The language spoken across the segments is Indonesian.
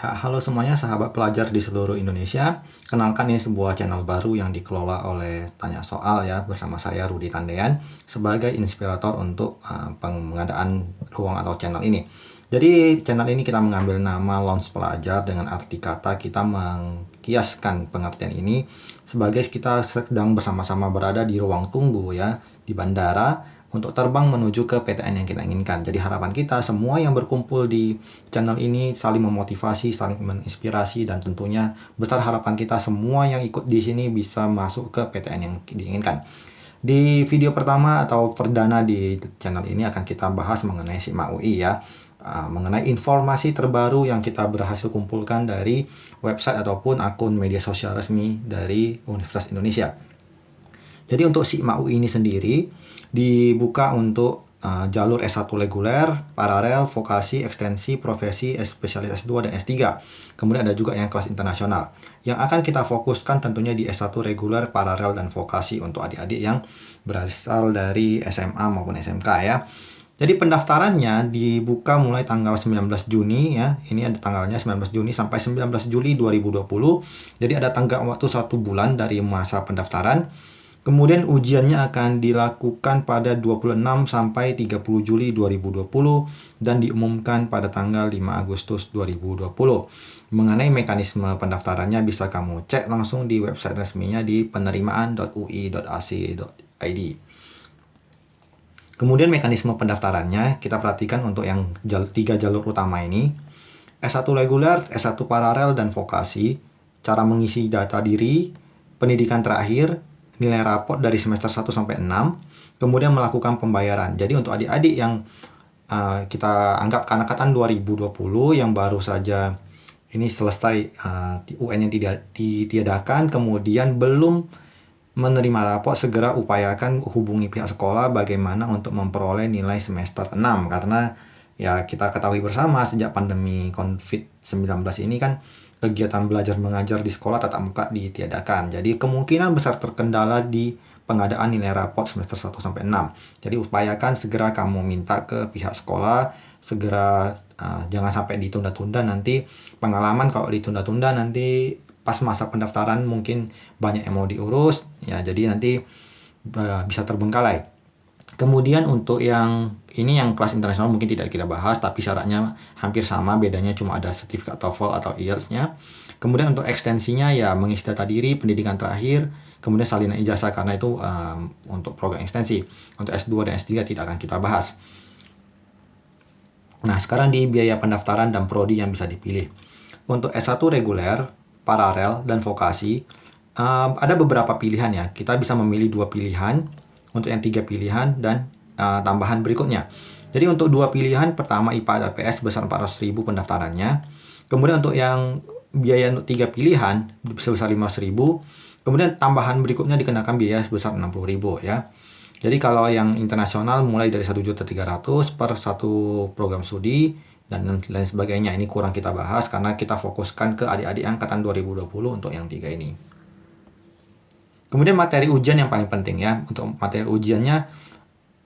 Ya, halo semuanya sahabat pelajar di seluruh Indonesia. Kenalkan ini sebuah channel baru yang dikelola oleh Tanya Soal ya bersama saya Rudi Tandean sebagai inspirator untuk pengadaan ruang atau channel ini. Jadi channel ini kita mengambil nama Lounge Pelajar dengan arti kata kita mengkiaskan pengertian ini sebagai kita sedang bersama-sama berada di ruang tunggu ya di bandara untuk terbang menuju ke PTN yang kita inginkan. Jadi harapan kita semua yang berkumpul di channel ini saling memotivasi, saling menginspirasi, dan tentunya besar harapan kita semua yang ikut di sini bisa masuk ke PTN yang diinginkan. Di video pertama atau perdana di channel ini akan kita bahas mengenai SIMA UI ya. Mengenai informasi terbaru yang kita berhasil kumpulkan dari website ataupun akun media sosial resmi dari Universitas Indonesia. Jadi untuk SIMA UI ini sendiri dibuka untuk jalur S1 reguler, paralel, vokasi, ekstensi, profesi, spesialis S2 dan S3. Kemudian ada juga yang kelas internasional. Yang akan kita fokuskan tentunya di S1 reguler, paralel, dan vokasi untuk adik-adik yang berasal dari SMA maupun SMK ya. Jadi pendaftarannya dibuka mulai tanggal 19 Juni ya. Ini ada tanggalnya 19 Juni sampai 19 Juli 2020. Jadi ada tenggat waktu 1 bulan dari masa pendaftaran. Kemudian ujiannya akan dilakukan pada 26 sampai 30 Juli 2020 dan diumumkan pada tanggal 5 Agustus 2020. Mengenai mekanisme pendaftarannya bisa kamu cek langsung di website resminya di penerimaan.ui.ac.id. Kemudian mekanisme pendaftarannya kita perhatikan untuk yang 3 jalur utama ini. S1 reguler, S1 paralel, dan vokasi. Cara mengisi data diri, pendidikan terakhir, nilai raport dari semester 1 sampai 6, kemudian melakukan pembayaran. Jadi untuk adik-adik yang kita anggap angkatan 2020 yang baru saja ini selesai UN yang ditiadakan, kemudian belum menerima raport, segera upayakan hubungi pihak sekolah bagaimana untuk memperoleh nilai semester 6. Karena ya kita ketahui bersama sejak pandemi COVID-19 ini kan kegiatan belajar mengajar di sekolah tatap muka ditiadakan. Jadi kemungkinan besar terkendala di pengadaan nilai raport semester 1 sampai 6. Jadi upayakan segera kamu minta ke pihak sekolah, segera jangan sampai ditunda-tunda, nanti pengalaman kalau ditunda-tunda nanti pas masa pendaftaran mungkin banyak yang mau diurus ya, jadi nanti bisa terbengkalai. Kemudian untuk yang ini yang kelas internasional mungkin tidak kita bahas, tapi syaratnya hampir sama, bedanya cuma ada sertifikat TOEFL atau IELTS-nya. Kemudian untuk ekstensinya ya mengisi data diri, pendidikan terakhir, kemudian salinan ijazah karena itu untuk program ekstensi. Untuk S2 dan S3 tidak akan kita bahas. Nah, sekarang di biaya pendaftaran dan prodi yang bisa dipilih. Untuk S1 reguler, paralel, dan vokasi, ada beberapa pilihan ya. Kita bisa memilih 2 pilihan. Untuk yang 3 pilihan dan tambahan berikutnya. Jadi untuk 2 pilihan, pertama IPA dan PS sebesar 400.000 pendaftarannya. Kemudian untuk yang biaya untuk 3 pilihan sebesar 500.000. Kemudian tambahan berikutnya dikenakan biaya sebesar 60.000 ya. Jadi kalau yang internasional mulai dari 1.300.000 per satu program studi dan lain sebagainya. Ini kurang kita bahas karena kita fokuskan ke adik-adik angkatan 2020 untuk yang 3 ini. Kemudian materi ujian yang paling penting ya. Untuk materi ujiannya,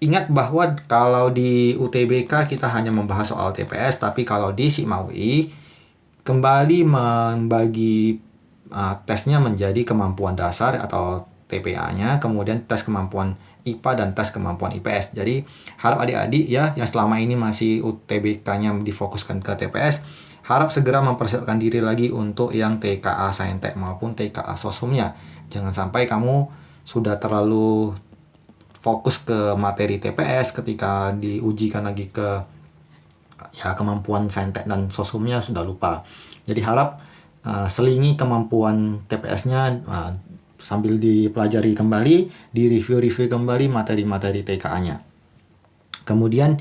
ingat bahwa kalau di UTBK kita hanya membahas soal TPS, tapi kalau di SIMA UI kembali membagi tesnya menjadi kemampuan dasar atau TPA-nya, kemudian tes kemampuan IPA dan tes kemampuan IPS. Jadi harap adik-adik ya yang selama ini masih UTBK-nya difokuskan ke TPS, harap segera mempersiapkan diri lagi untuk yang TKA Saintek maupun TKA Sosumnya. Jangan sampai kamu sudah terlalu fokus ke materi TPS ketika diujikan lagi ke ya kemampuan Saintek dan Sosumnya sudah lupa. Jadi harap selingi kemampuan TPS-nya sambil dipelajari kembali, direview kembali materi-materi TKA-nya. Kemudian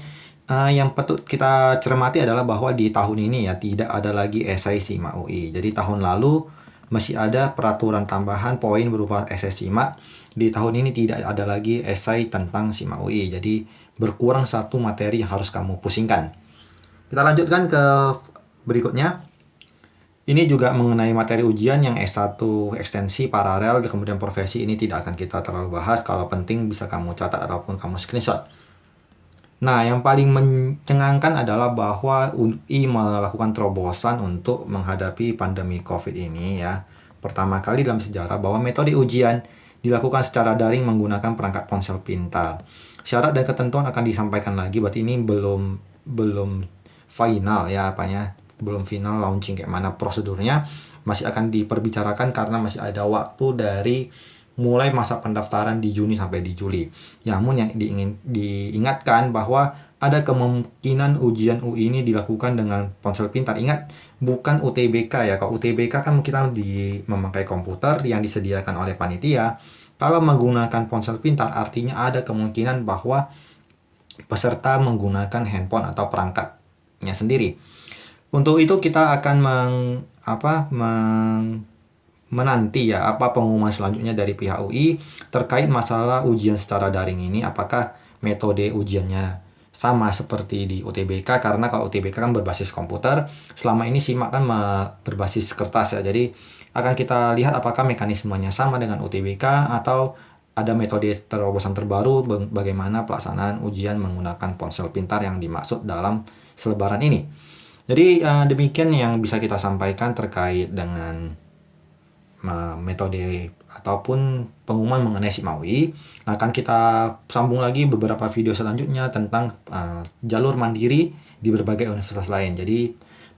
yang patut kita cermati adalah bahwa di tahun ini ya tidak ada lagi esai SIMA UI. Jadi tahun lalu masih ada peraturan tambahan poin berupa esai SIMA. Di tahun ini tidak ada lagi esai tentang SIMA UI. Jadi berkurang satu materi yang harus kamu pusingkan. Kita lanjutkan ke berikutnya. Ini juga mengenai materi ujian yang S1 ekstensi, paralel, kemudian profesi. Ini tidak akan kita terlalu bahas. Kalau penting bisa kamu catat ataupun kamu screenshot. Nah, yang paling mencengangkan adalah bahwa UI melakukan terobosan untuk menghadapi pandemi COVID ini ya. Pertama kali dalam sejarah bahwa metode ujian dilakukan secara daring menggunakan perangkat ponsel pintar. Syarat dan ketentuan akan disampaikan lagi, berarti ini belum final ya apanya, belum final launching kayak mana prosedurnya, masih akan diperbicarakan karena masih ada waktu dari mulai masa pendaftaran di Juni sampai di Juli. Namun yang diingatkan bahwa ada kemungkinan ujian UI ini dilakukan dengan ponsel pintar. Ingat, bukan UTBK ya. Kalau UTBK kan kita memakai komputer yang disediakan oleh panitia. Kalau menggunakan ponsel pintar artinya ada kemungkinan bahwa peserta menggunakan handphone atau perangkatnya sendiri. Untuk itu kita akan menanti ya apa pengumuman selanjutnya dari pihak UI terkait masalah ujian secara daring ini, apakah metode ujiannya sama seperti di UTBK, karena kalau UTBK kan berbasis komputer, selama ini SIMAK kan berbasis kertas ya, jadi akan kita lihat apakah mekanismenya sama dengan UTBK atau ada metode terobosan terbaru bagaimana pelaksanaan ujian menggunakan ponsel pintar yang dimaksud dalam selebaran ini. Jadi demikian yang bisa kita sampaikan terkait dengan metode ataupun pengumuman mengenai SIMAK UI. Nah, akan kita sambung lagi beberapa video selanjutnya tentang jalur mandiri di berbagai universitas lain. Jadi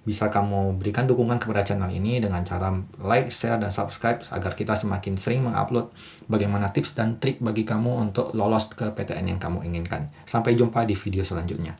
bisa kamu berikan dukungan kepada channel ini dengan cara like, share, dan subscribe agar kita semakin sering mengupload bagaimana tips dan trik bagi kamu untuk lolos ke PTN yang kamu inginkan. Sampai jumpa di video selanjutnya.